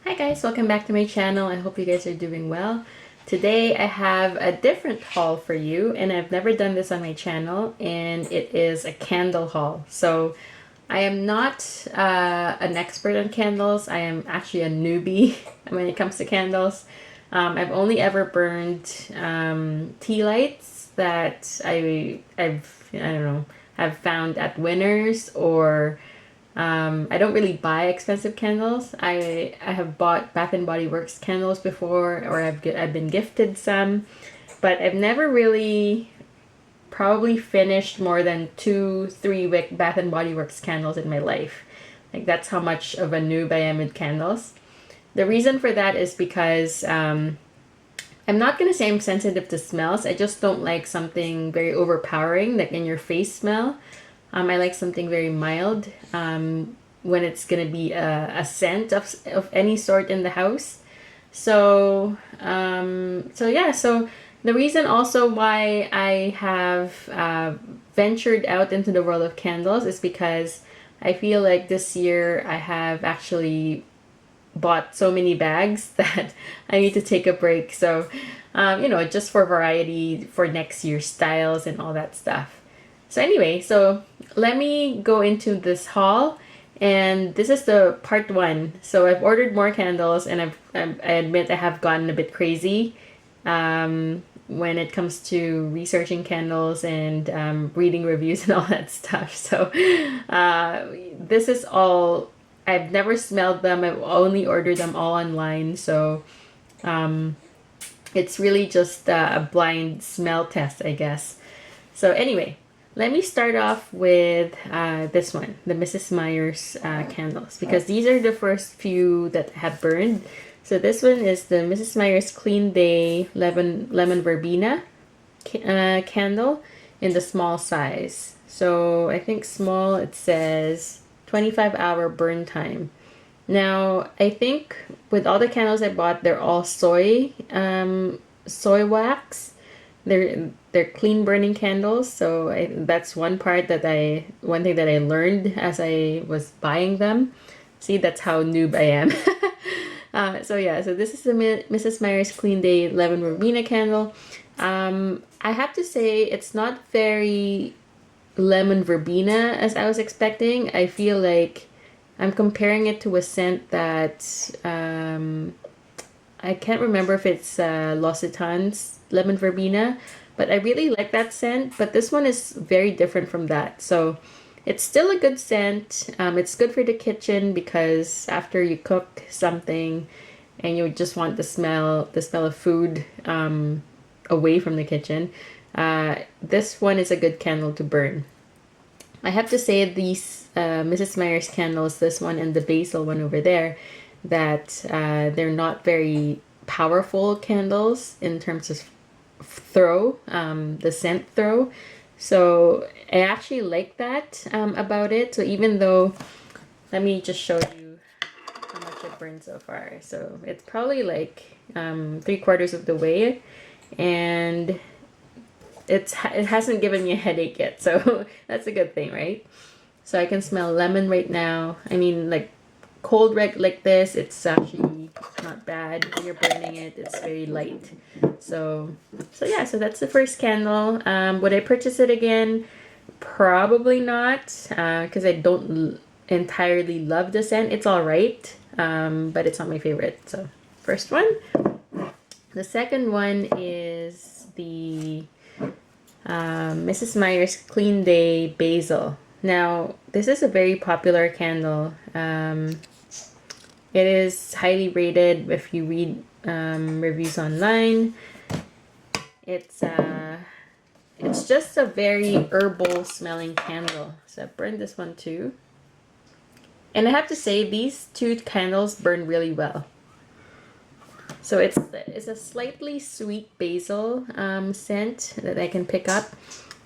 Hi guys, welcome back to my channel. I hope you guys are doing well. Today I have a different haul for you, and I've never done this on my channel, and it is a candle haul. So I am not an expert on candles. I am actually a newbie when it comes to candles. I've only ever burned tea lights that I don't know, have found at Winners, or I don't really buy expensive candles. I have bought Bath and Body Works candles before, or I've been gifted some, but I've never really probably finished more than 2-3 wick Bath and Body Works candles in my life. Like, that's how much of a noob I am with candles. The reason for that is because I'm not gonna say I'm sensitive to smells. I just don't like something very overpowering, like in your face smell. I like something very mild when it's gonna be a scent of any sort in the house. So the reason also why I have ventured out into the world of candles is because I feel like this year I have actually bought so many bags that I need to take a break. So, just for variety for next year's styles and all that stuff. So anyway, so let me go into this haul, and this is the part one. So I've ordered more candles, and I admit I have gotten a bit crazy when it comes to researching candles and reading reviews and all that stuff. So this is all, I've never smelled them. I've only ordered them all online. So it's really just a blind smell test, I guess. So anyway, let me start off with this one, the Mrs. Meyers candles, because these are the first few that have burned. So this one is the Mrs. Meyers Clean Day Lemon Verbena candle in the small size. So I think small, it says 25-hour burn time. Now, I think with all the candles I bought, they're all soy wax. They're clean burning candles, so that's one thing that I learned as I was buying them. See, that's how noob I am. So this is the Mrs. Meyer's Clean Day Lemon Verbena candle. I have to say it's not very lemon verbena as I was expecting. I feel like I'm comparing it to a scent that I can't remember if it's L'Occitane's lemon verbena, but I really like that scent. But this one is very different from that. So it's still a good scent. It's good for the kitchen because after you cook something and you just want the smell of food away from the kitchen, this one is a good candle to burn. I have to say these Mrs. Meyer's candles, this one and the basil one over there, that they're not very powerful candles in terms of the scent throw. So I actually like that about it. So even though, let me just show you how much it burned so far. So it's probably like 3/4 of the way, and it hasn't given me a headache yet. So that's a good thing, right? So I can smell lemon right now. I mean, like cold like this, it's actually not bad. When you're burning it, it's very light. So that's the first candle. Would I purchase it again? Probably not, because I don't entirely love the scent. It's all right, but it's not my favorite. So first one. The second one is the Mrs. Meyer's Clean Day Basil. Now, this is a very popular candle. It is highly rated if you read reviews online. It's just a very herbal smelling candle. So I burned this one too. And I have to say, these two candles burn really well. So it's a slightly sweet basil scent that I can pick up.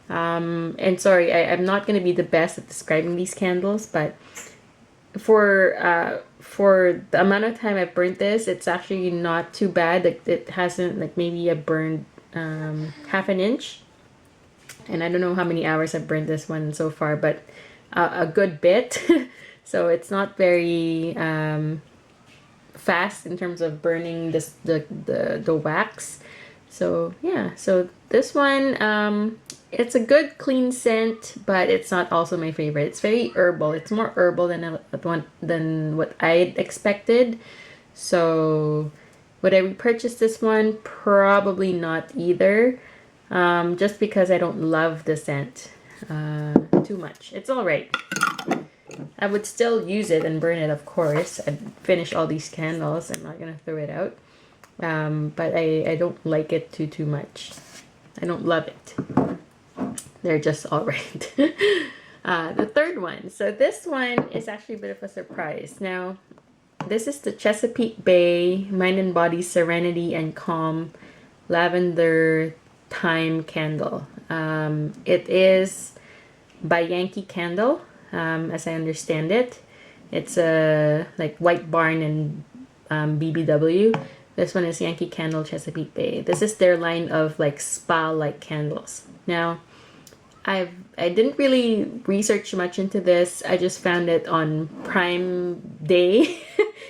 And sorry, I'm not going to be the best at describing these candles, but for the amount of time I've burnt this, it's actually not too bad. Like, it hasn't, like, maybe I burned half an inch, and I don't know how many hours I've burned this one so far, but a good bit. So it's not very fast in terms of burning the wax. So yeah, so this one, it's a good clean scent, but it's not also my favorite. It's very herbal. It's more herbal than what I expected. So would I repurchase this one? Probably not either. Just because I don't love the scent too much. It's all right. I would still use it and burn it, of course. I'd finish all these candles. I'm not gonna throw it out. But I don't like it too much. I don't love it. They're just all right. The third one. So this one is actually a bit of a surprise. Now, this is the Chesapeake Bay Mind and Body Serenity and Calm Lavender Thyme Candle. It is by Yankee Candle, as I understand it. It's a like White Barn and BBW. This one is Yankee Candle Chesapeake Bay. This is their line of like spa-like candles. Now, I didn't really research much into this. I just found it on Prime Day.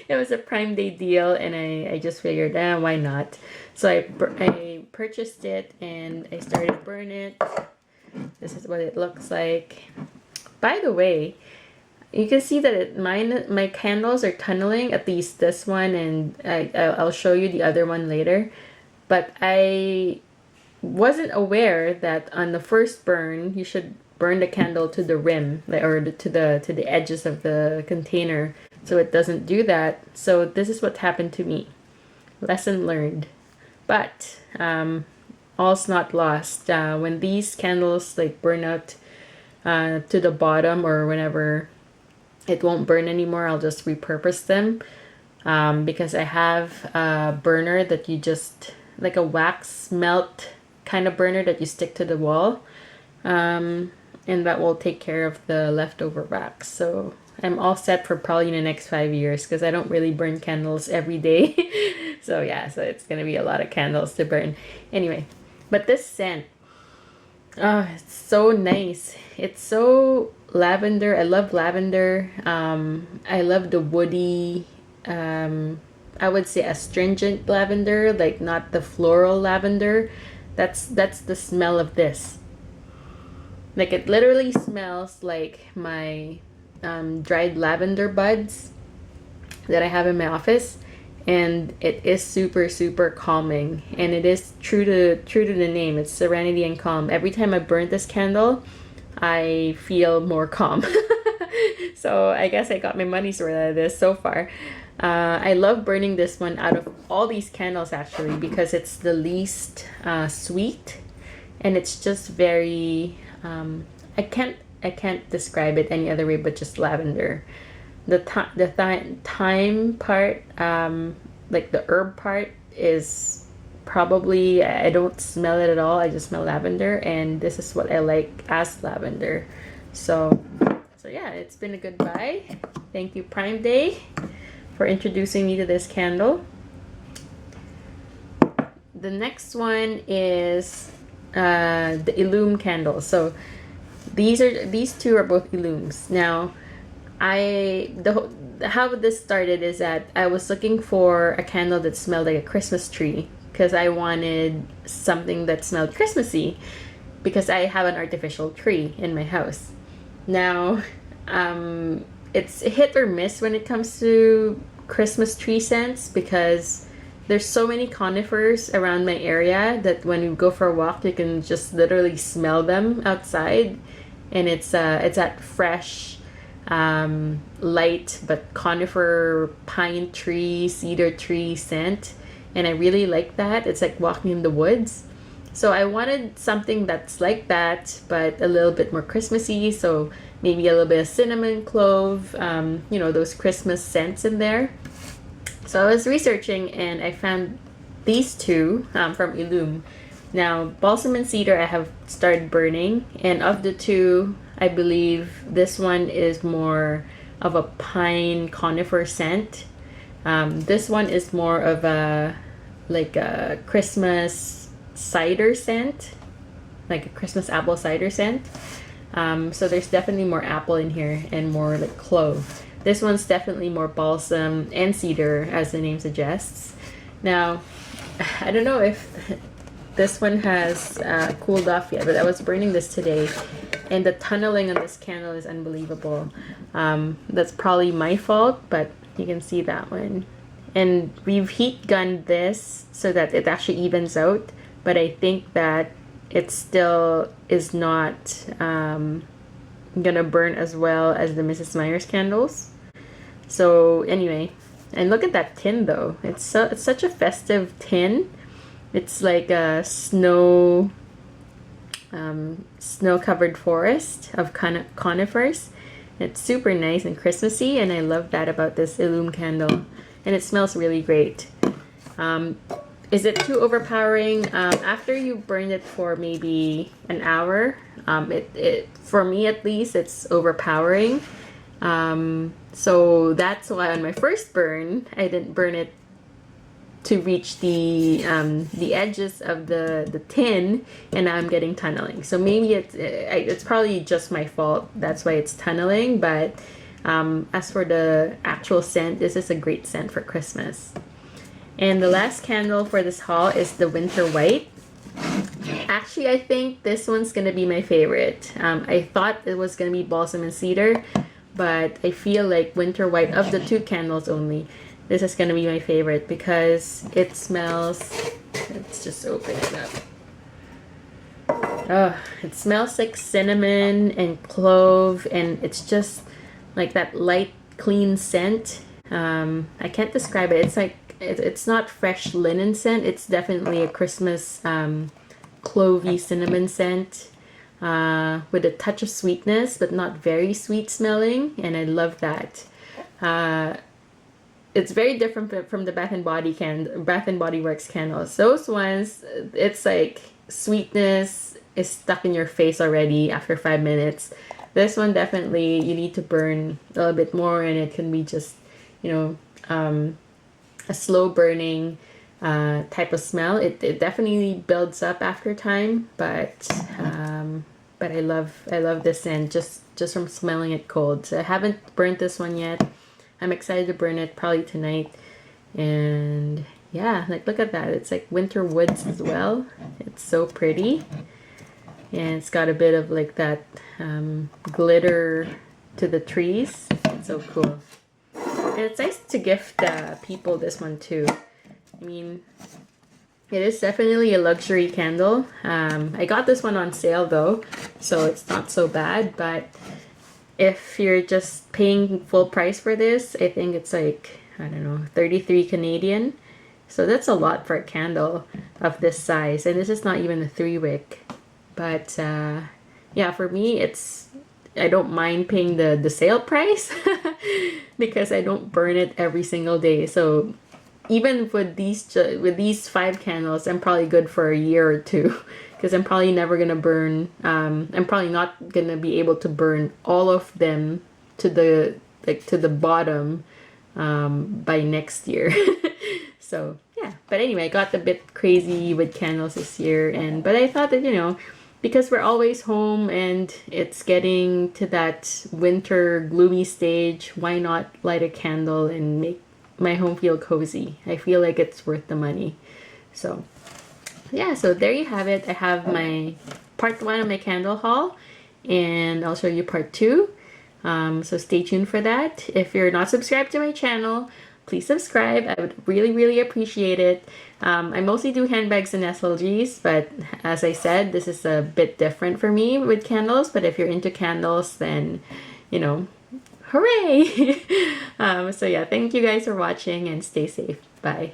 It was a Prime Day deal, and I just figured, why not? So I purchased it and I started to burn it. This is what it looks like. By the way, you can see that my candles are tunneling, at least this one, and I'll show you the other one later. But I wasn't aware that on the first burn, you should burn the candle to the rim, or to the edges of the container, so it doesn't do that. So this is what happened to me. Lesson learned. But all's not lost. When these candles like burn out to the bottom, or whenever it won't burn anymore, I'll just repurpose them, because I have a burner that you just, like a wax melt kind of burner that you stick to the wall, and that will take care of the leftover wax. So I'm all set for probably the next 5 years, because I don't really burn candles every day. So yeah, so it's gonna be a lot of candles to burn anyway. But this scent, oh, it's so nice. It's so lavender. I love lavender. I love the woody, I would say astringent lavender, like not the floral lavender. That's the smell of this. Like, it literally smells like my dried lavender buds that I have in my office, and it is super calming, and it is true to the name. It's serenity and calm. Every time I burn this candle, I feel more calm. So I guess I got my money's worth out of this so far. I love burning this one out of all these candles, actually, because it's the least sweet, and it's just very I can't describe it any other way but just lavender. The thyme part, like the herb part, is probably, I don't smell it at all. I just smell lavender, and this is what I like as lavender. So yeah, it's been a good buy. Thank you, Prime Day, for introducing me to this candle. The next one is the Illume candle. So these two are both Illumes. Now, how this started is that I was looking for a candle that smelled like a Christmas tree, because I wanted something that smelled Christmassy, because I have an artificial tree in my house. Now, it's hit or miss when it comes to Christmas tree scents, because there's so many conifers around my area that when you go for a walk, you can just literally smell them outside, and it's that fresh, light but conifer, pine tree, cedar tree scent, and I really like that. It's like walking in the woods. So I wanted something that's like that, but a little bit more Christmassy. So maybe a little bit of cinnamon, clove, you know, those Christmas scents in there. So I was researching, and I found these two from Illume. Now, balsam and cedar I have started burning, and of the two, I believe this one is more of a pine conifer scent. This one is more of a Christmas cider scent, like a Christmas apple cider scent. So there's definitely more apple in here and more like clove. This one's definitely more balsam and cedar, as the name suggests. Now, I don't know if this one has cooled off yet, but I was burning this today, and the tunneling on this candle is unbelievable. That's probably my fault, but you can see that one. And we've heat gunned this so that it actually evens out, but I think that it still is not gonna burn as well as the Mrs. Meyers candles. So anyway, and look at that tin though. It's such a festive tin. It's like a snow-covered forest of conifers. It's super nice and Christmassy, and I love that about this Illume candle. And it smells really great. Is it too overpowering? After you burn it for maybe an hour, for me at least, it's overpowering. So that's why on my first burn, I didn't burn it to reach the edges of the tin, and now I'm getting tunneling. So maybe it's probably just my fault. That's why it's tunneling. But as for the actual scent, this is a great scent for Christmas. And the last candle for this haul is the Winter White. Actually, I think this one's gonna be my favorite. I thought it was gonna be Balsam and Cedar, but I feel like Winter White, of the two candles only, this is gonna be my favorite because it smells, let's just open it up. Oh, it smells like cinnamon and clove, and it's just like that light, clean scent. I can't describe it. It's like, it's not fresh linen scent. It's definitely a Christmas clovey cinnamon scent with a touch of sweetness, but not very sweet smelling, and I love that. It's very different from the Bath and Body Works candles. Those ones, it's like sweetness is stuck in your face already after 5 minutes. This one definitely you need to burn a little bit more, and it can be just, you know, a slow burning type of smell. It definitely builds up after time, but I love this scent just from smelling it cold. So I haven't burnt this one yet. I'm excited to burn it probably tonight. And yeah, like look at that. It's like winter woods as well. It's so pretty. And it's got a bit of like that glitter to the trees. It's so cool. And it's nice to gift people this one too. I mean, it is definitely a luxury candle. I got this one on sale though, so it's not so bad. But if you're just paying full price for this, I think it's like, I don't know, 33 Canadian. So that's a lot for a candle of this size. And this is not even a 3-wick. But yeah, for me, I don't mind paying the sale price because I don't burn it every single day. So even with these 5 candles, I'm probably good for a year or two because I'm probably never gonna burn. I'm probably not gonna be able to burn all of them to the bottom by next year. So yeah, but anyway, I got a bit crazy with candles this year, but I thought that, you know, because we're always home and it's getting to that winter gloomy stage, why not light a candle and make my home feel cozy? I feel like it's worth the money. So yeah, so there you have it. I have my part 1 of my candle haul, and I'll show you part 2. So stay tuned for that. If you're not subscribed to my channel, please subscribe. I would really appreciate it. I mostly do handbags and SLGs, but as I said, this is a bit different for me with candles. But if you're into candles, then, you know, hooray! So yeah, thank you guys for watching, and stay safe. Bye.